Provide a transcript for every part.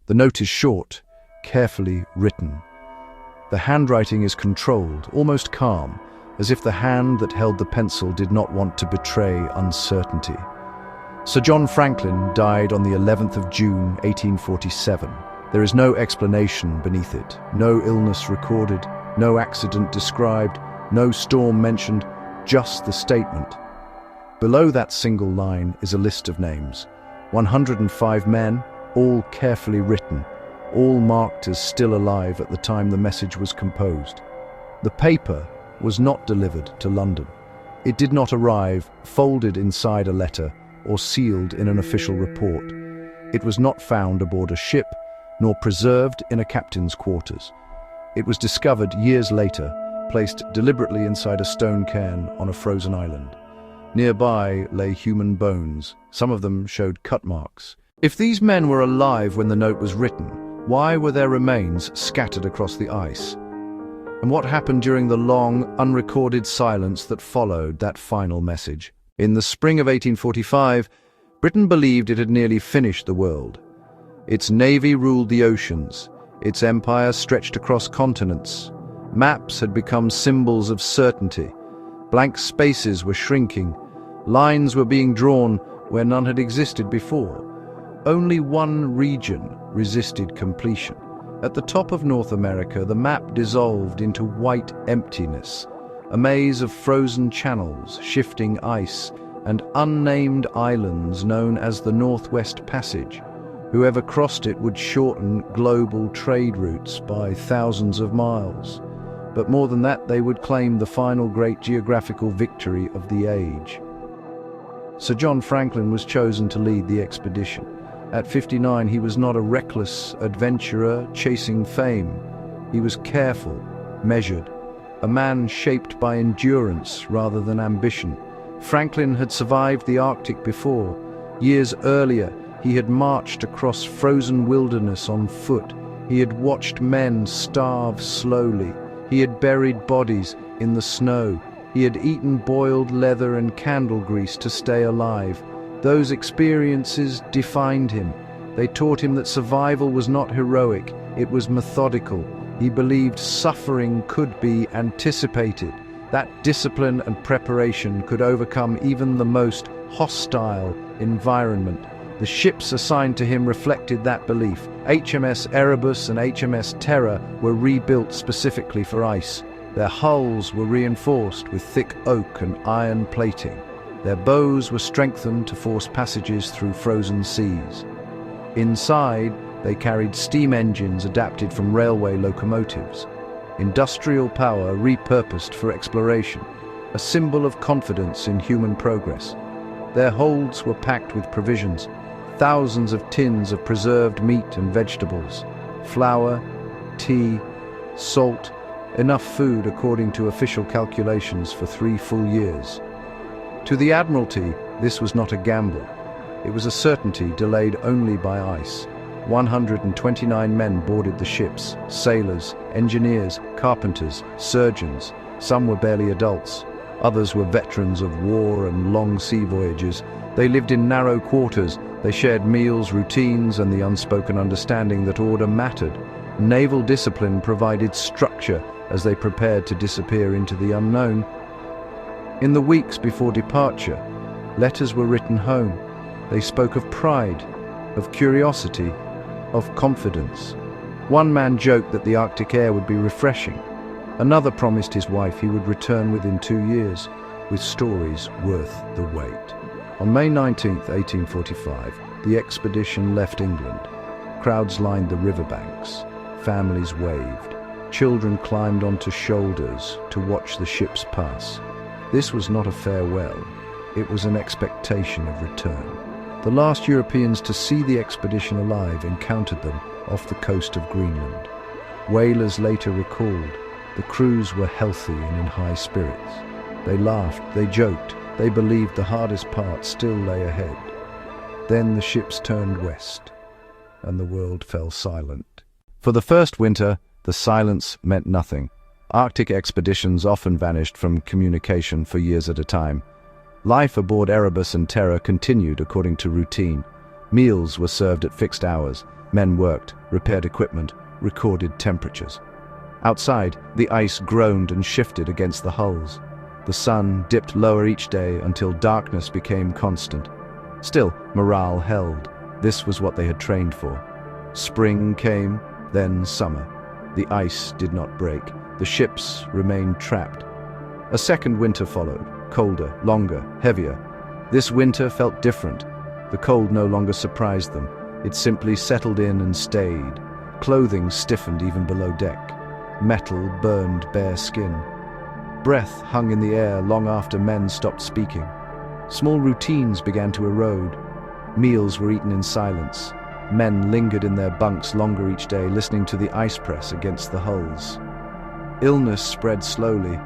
The note is short, carefully written. The handwriting is controlled, almost calm, as if the hand that held the pencil did not want to betray uncertainty. Sir John Franklin died on the 11th of June, 1847. There is no explanation beneath it, no illness recorded, no accident described, no storm mentioned, just the statement. Below that single line is a list of names. 105 men, all carefully written, all marked as still alive at the time the message was composed. The paper was not delivered to London. It did not arrive folded inside a letter or sealed in an official report. It was not found aboard a ship, nor preserved in a captain's quarters. It was discovered years later, placed deliberately inside a stone cairn on a frozen island. Nearby lay human bones. Some of them showed cut marks. If these men were alive when the note was written, why were their remains scattered across the ice? And what happened during the long, unrecorded silence that followed that final message? In the spring of 1845, Britain believed it had nearly finished the world. Its navy ruled the oceans. Its empire stretched across continents. Maps had become symbols of certainty. Blank spaces were shrinking. Lines were being drawn where none had existed before. Only one region resisted completion. At the top of North America, the map dissolved into white emptiness, a maze of frozen channels, shifting ice, and unnamed islands known as the Northwest Passage. Whoever crossed it would shorten global trade routes by thousands of miles. But more than that, they would claim the final great geographical victory of the age. Sir John Franklin was chosen to lead the expedition. At 59, he was not a reckless adventurer chasing fame. He was careful, measured, a man shaped by endurance rather than ambition. Franklin had survived the Arctic before. Years earlier, he had marched across frozen wilderness on foot. He had watched men starve slowly. He had buried bodies in the snow. He had eaten boiled leather and candle grease to stay alive. Those experiences defined him. They taught him that survival was not heroic, it was methodical. He believed suffering could be anticipated. That discipline and preparation could overcome even the most hostile environment. The ships assigned to him reflected that belief. HMS Erebus and HMS Terror were rebuilt specifically for ice. Their hulls were reinforced with thick oak and iron plating. Their bows were strengthened to force passages through frozen seas. Inside, they carried steam engines adapted from railway locomotives. Industrial power repurposed for exploration, a symbol of confidence in human progress. Their holds were packed with provisions, thousands of tins of preserved meat and vegetables, flour, tea, salt, enough food according to official calculations for 3 full years. To the Admiralty, this was not a gamble. It was a certainty delayed only by ice. 129 men boarded the ships, sailors, engineers, carpenters, surgeons. Some were barely adults. Others were veterans of war and long sea voyages. They lived in narrow quarters. They shared meals, routines, and the unspoken understanding that order mattered. Naval discipline provided structure as they prepared to disappear into the unknown. In the weeks before departure, letters were written home. They spoke of pride, of curiosity, of confidence. One man joked that the Arctic air would be refreshing. Another promised his wife he would return within 2 years, with stories worth the wait. On May 19, 1845, the expedition left England. Crowds lined the riverbanks. Families waved. Children climbed onto shoulders to watch the ships pass. This was not a farewell. It was an expectation of return. The last Europeans to see the expedition alive encountered them off the coast of Greenland. Whalers later recalled, the crews were healthy and in high spirits. They laughed, they joked, they believed the hardest part still lay ahead. Then the ships turned west, and the world fell silent. For the first winter, the silence meant nothing. Arctic expeditions often vanished from communication for years at a time. Life aboard Erebus and Terror continued according to routine. Meals were served at fixed hours. Men worked, repaired equipment, recorded temperatures. Outside, the ice groaned and shifted against the hulls. The sun dipped lower each day until darkness became constant. Still, morale held. This was what they had trained for. Spring came, then summer. The ice did not break. The ships remained trapped. A second winter followed, colder, longer, heavier. This winter felt different. The cold no longer surprised them. It simply settled in and stayed. Clothing stiffened even below deck. Metal burned bare skin. Breath hung in the air long after men stopped speaking. Small routines began to erode. Meals were eaten in silence. Men lingered in their bunks longer each day, listening to the ice press against the hulls. Illness spread slowly.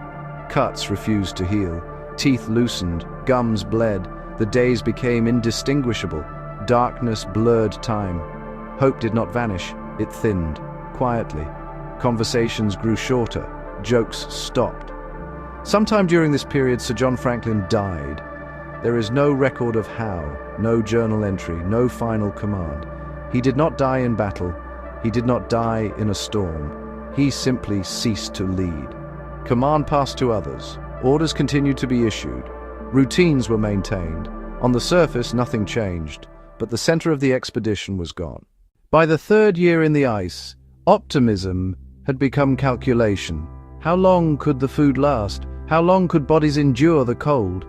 Cuts refused to heal. Teeth loosened. Gums bled. The days became indistinguishable. Darkness blurred time. Hope did not vanish. It thinned, quietly. Conversations grew shorter. Jokes stopped. Sometime during this period, Sir John Franklin died. There is no record of how, no journal entry, no final command. He did not die in battle. He did not die in a storm. He simply ceased to lead. Command passed to others. Orders continued to be issued. Routines were maintained. On the surface, nothing changed, but the center of the expedition was gone. By the third year in the ice, optimism had become calculation. How long could the food last? How long could bodies endure the cold?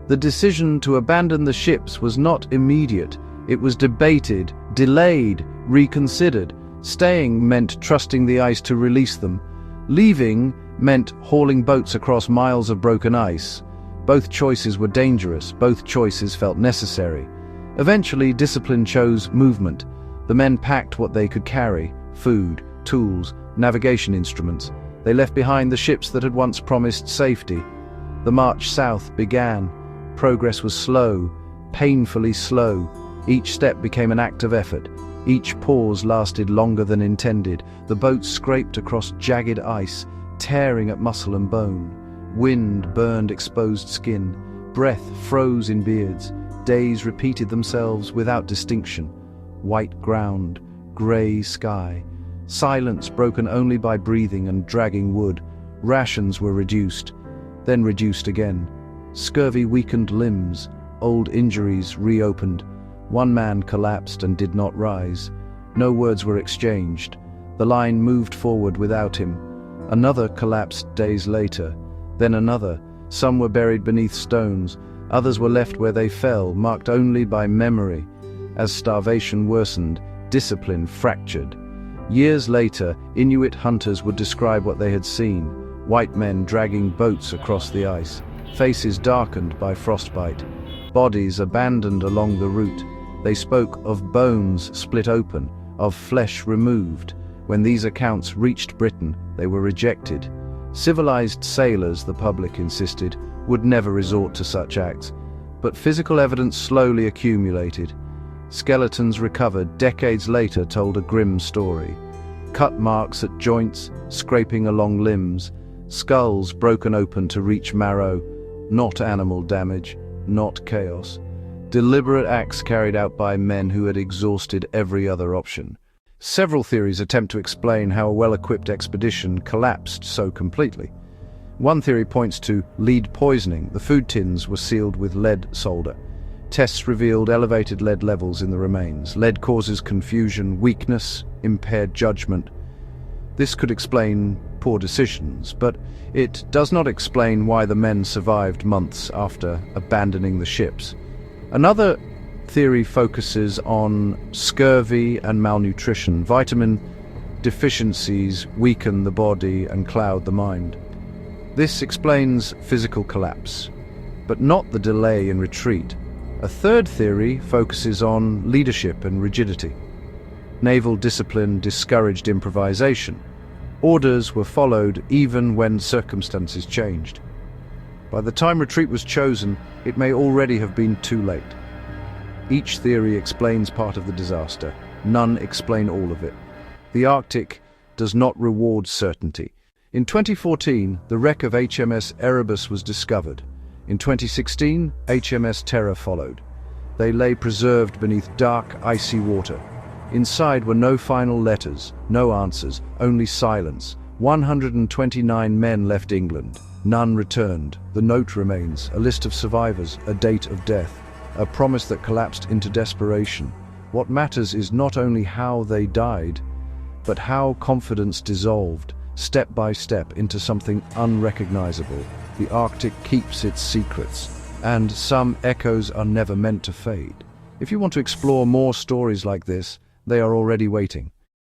The decision to abandon the ships was not immediate. It was debated, delayed, reconsidered. Staying meant trusting the ice to release them. Leaving meant hauling boats across miles of broken ice. Both choices were dangerous. Both choices felt necessary. Eventually, discipline chose movement. The men packed what they could carry: food, tools, navigation instruments. They left behind the ships that had once promised safety. The march south began. Progress was slow, painfully slow. Each step became an act of effort. Each pause lasted longer than intended. The boat scraped across jagged ice, tearing at muscle and bone. Wind burned exposed skin. Breath froze in beards. Days repeated themselves without distinction. White ground, grey sky. Silence broken only by breathing and dragging wood. Rations were reduced, then reduced again. Scurvy weakened limbs. Old injuries reopened. One man collapsed and did not rise. No words were exchanged. The line moved forward without him. Another collapsed days later. Then another. Some were buried beneath stones. Others were left where they fell, marked only by memory. As starvation worsened, discipline fractured. Years later, Inuit hunters would describe what they had seen: white men dragging boats across the ice, faces darkened by frostbite, bodies abandoned along the route. They spoke of bones split open, of flesh removed. When these accounts reached Britain, they were rejected. Civilized sailors, the public insisted, would never resort to such acts. But physical evidence slowly accumulated. Skeletons recovered decades later told a grim story. Cut marks at joints, scraping along limbs, skulls broken open to reach marrow. Not animal damage, not chaos. Deliberate acts carried out by men who had exhausted every other option. Several theories attempt to explain how a well-equipped expedition collapsed so completely. One theory points to lead poisoning. The food tins were sealed with lead solder. Tests revealed elevated lead levels in the remains. Lead causes confusion, weakness, impaired judgment. This could explain poor decisions, but it does not explain why the men survived months after abandoning the ships. Another theory focuses on scurvy and malnutrition. Vitamin deficiencies weaken the body and cloud the mind. This explains physical collapse, but not the delay in retreat. A third theory focuses on leadership and rigidity. Naval discipline discouraged improvisation. Orders were followed even when circumstances changed. By the time retreat was chosen, it may already have been too late. Each theory explains part of the disaster. None explain all of it. The Arctic does not reward certainty. In 2014, the wreck of HMS Erebus was discovered. In 2016, HMS Terror followed. They lay preserved beneath dark, icy water. Inside were no final letters, no answers, only silence. 129 men left England. None returned. The note remains, a list of survivors, a date of death, a promise that collapsed into desperation. What matters is not only how they died, but how confidence dissolved, step by step, into something unrecognizable. The Arctic keeps its secrets, and some echoes are never meant to fade. If you want to explore more stories like this, they are already waiting.